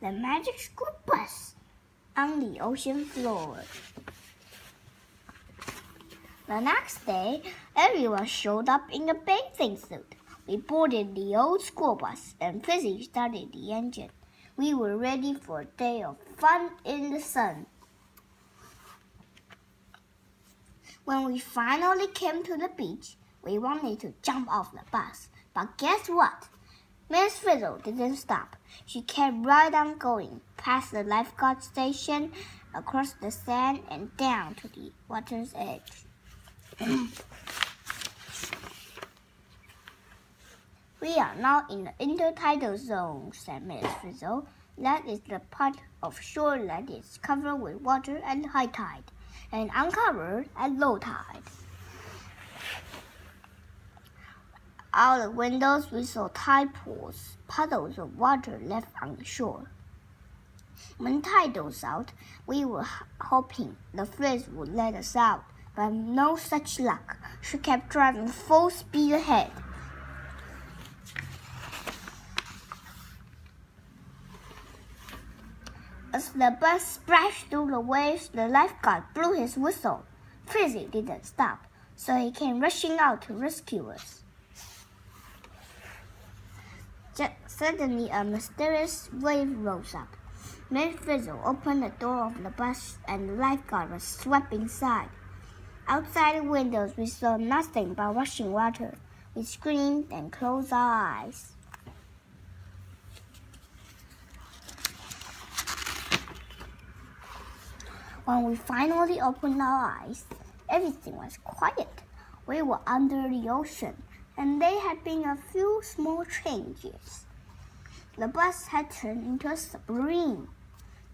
the magic school bus on the ocean floor. The next day, everyone showed up in a bathing suit. We boarded the old school bus and Fizzy started the engine. We were ready for a day of fun in the sun. When we finally came to the beach, we wanted to jump off the bus. But guess what? Miss Frizzle didn't stop. She kept right on going, past the lifeguard station, across the sand, and down to the water's edge. We are now in the intertidal zone, said Miss Frizzle. That is the part of shore that is covered with water at high tide and uncovered at low tide. Out the windows, we saw tide pools, puddles of water left on the shore. When tide was out, we were hoping the Frizz would let us out, but no such luck. She kept driving full speed ahead. As the bus splashed through the waves, the lifeguard blew his whistle. Frizzy didn't stop, so he came rushing out to rescue us. Suddenly, a mysterious wave rose up. Miss Frizzle opened the door of the bus, and the lifeguard was swept inside. Outside the windows, we saw nothing but rushing water. We screamed and closed our eyes. When we finally opened our eyes, everything was quiet. We were under the ocean, and there had been a few small changes. The bus had turned into a submarine,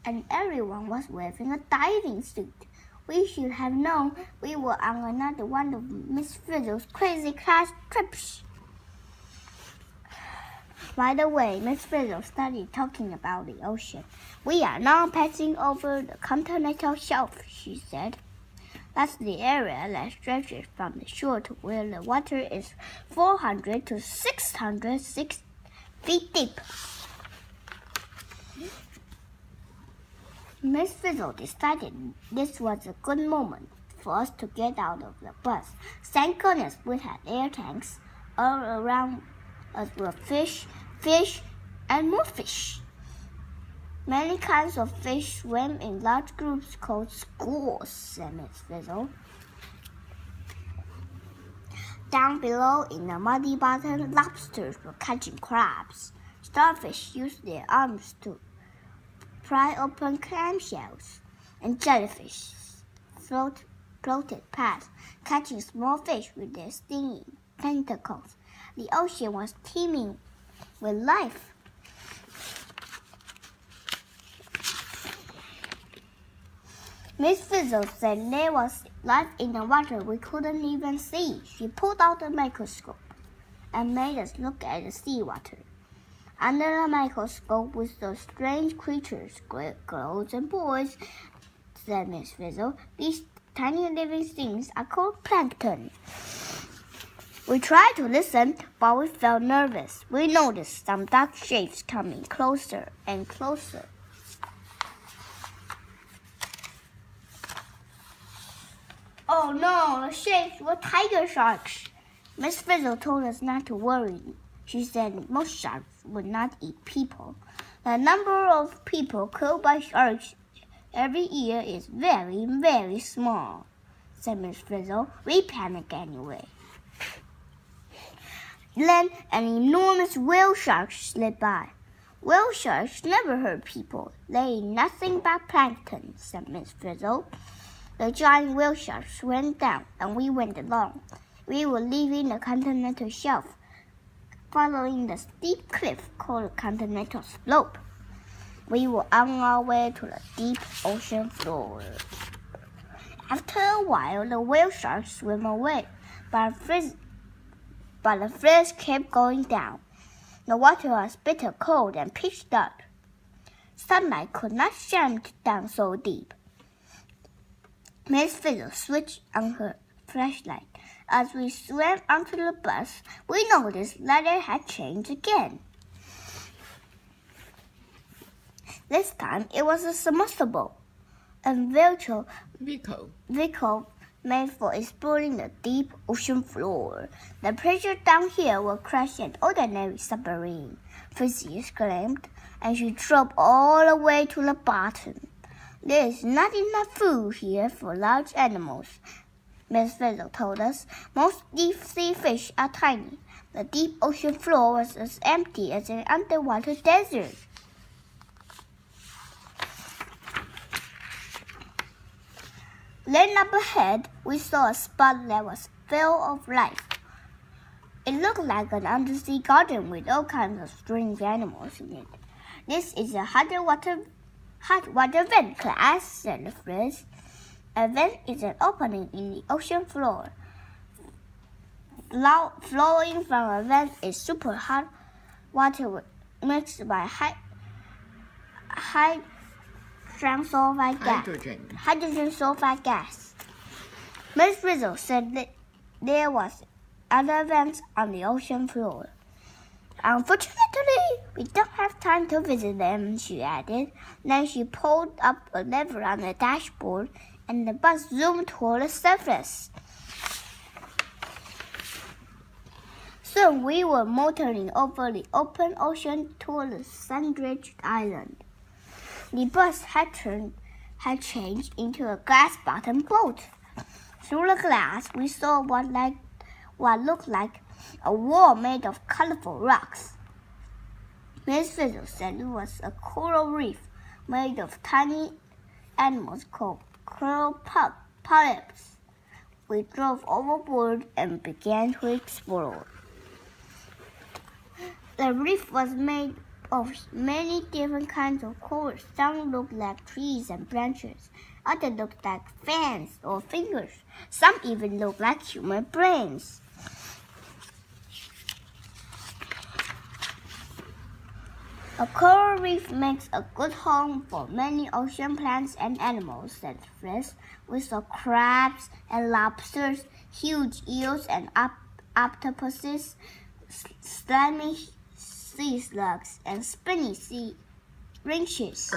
and everyone was wearing a diving suit. We should have known we were on another one of Miss Frizzle's crazy class trips. Right away, Miss Frizzle started talking about the ocean. We are now passing over the continental shelf, she said. That's the area that stretches from the shore to where the water is 400 to 606 feet deep. Miss Frizzle decided this was a good moment for us to get out of the bus. Thank goodness we had air tanks. All around us were fish, and more fish. Many kinds of fish swim in large groups called schools, said Miss Frizzle. Down below in the muddy bottom, lobsters were catching crabs. Starfish used their arms to pry open clamshells, and jellyfish floated past, catching small fish with their stinging tentacles. The ocean was teeming with life. Miss Frizzle said there was life in the water we couldn't even see. She pulled out a microscope and made us look at the seawater. Under the microscope we saw strange creatures, girls and boys, said Miss Frizzle. These tiny living things are called plankton. We tried to listen, but we felt nervous. We noticed some dark shapes coming closer and closer. Oh no, the shapes were tiger sharks. Miss Frizzle told us not to worry. She said most sharks would not eat people. The number of people killed by sharks every year is very, very small, said Miss Frizzle. We panicked anyway. Then an enormous whale shark slid by. Whale sharks never hurt people. They eat nothing but plankton, said Miss Frizzle. The giant whale shark swam down, and we went along. We were leaving the continental shelf, following the steep cliff called the continental slope. We were on our way to the deep ocean floor. After a while, the whale sharks swam away, but the Frizz kept going down. The water was bitter cold and pitch dark. Sunlight could not shine down so deep. Miss Frizzle switched on her flashlight. As we swam onto the bus, we noticed that it had changed again. This time it was a submersible, a vehicle made for exploring the deep ocean floor. The pressure down here will crush an ordinary submarine, Frizzy exclaimed, and she drove all the way to the bottom. There is not enough food here for large animals, Miss Frizzle told us. Most deep-sea fish are tiny. The deep ocean floor was as empty as an underwater desert. Then up ahead, we saw a spot that was full of life. It looked like an undersea garden with all kinds of strange animals in it. This is a hot water vent, class, said Frizz. A vent is an opening in the ocean floor. Flowing from a vent is super hot water mixed by hydrogen sulfide gas. Miss Frizzle said that there was other vents on the ocean floor. Unfortunately, we don't have time to visit them, she added. Then she pulled up a lever on the dashboard, and the bus zoomed toward the surface. Soon we were motoring over the open ocean toward the sun-drenched island. The bus had changed into a glass-bottom boat. Through the glass, we saw what looked like a wall made of colorful rocks. Miss Frizzle said it was a coral reef made of tiny animals called coral polyps. We drove overboard and began to explore. The reef was made of many different kinds of corals. Some looked like trees and branches. Others looked like fans or fingers. Some even looked like human brains. A coral reef makes a good home for many ocean plants and animals, said Frizz. We saw crabs and lobsters, huge eels and octopuses, slimy sea slugs, and spiny sea urchins,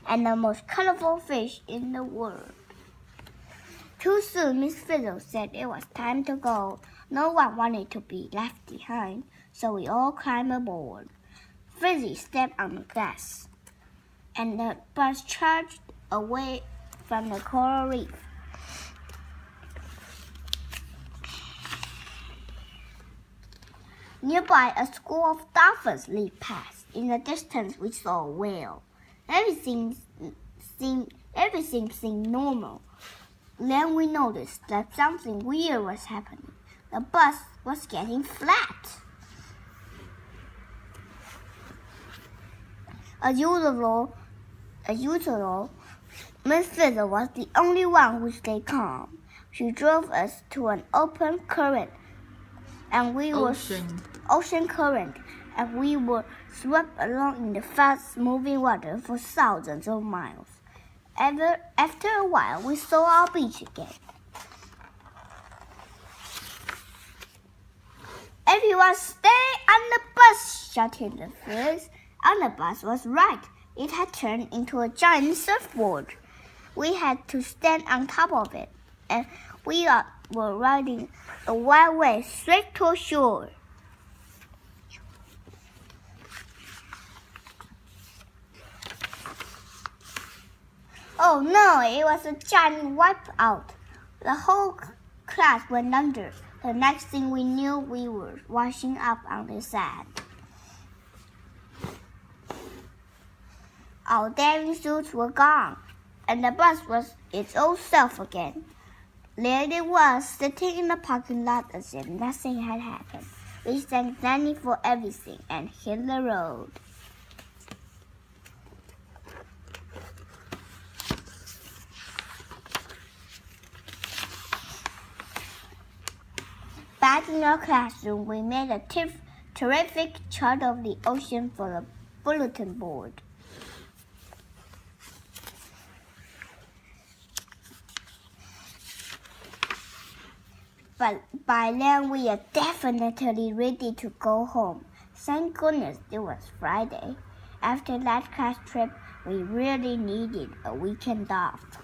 and the most colorful fish in the world. Too soon, Miss Frizzle said it was time to go. No one wanted to be left behind, so we all climbed aboard. Frizzy stepped on the gas, and the bus charged away from the coral reef. Nearby, a school of dolphins leaped past. In the distance, we saw a whale. Everything seemed normal. Then we noticed that something weird was happening. The bus was getting flat. As usual, Miss Frizzle was the only one who stayed calm. She drove us to an open current, and ocean current, and we were swept along in the fast-moving water for thousands of miles. After a while, we saw our beach again. Everyone stay on the bus, shouted the Frizz. And the bus was right. It had turned into a giant surfboard. We had to stand on top of it, and we were riding a wild way straight to shore. Oh no, it was a giant wipeout. The whole class went under. The next thing we knew, we were washing up on the sand. Our diving suits were gone, and the bus was its old self again. There it was, sitting in the parking lot as if nothing had happened. We thanked Nanny for everything and hit the road. Back in our classroom, we made a terrific chart of the ocean for the bulletin board. But by then, we are definitely ready to go home. Thank goodness it was Friday. After that class trip, we really needed a weekend off.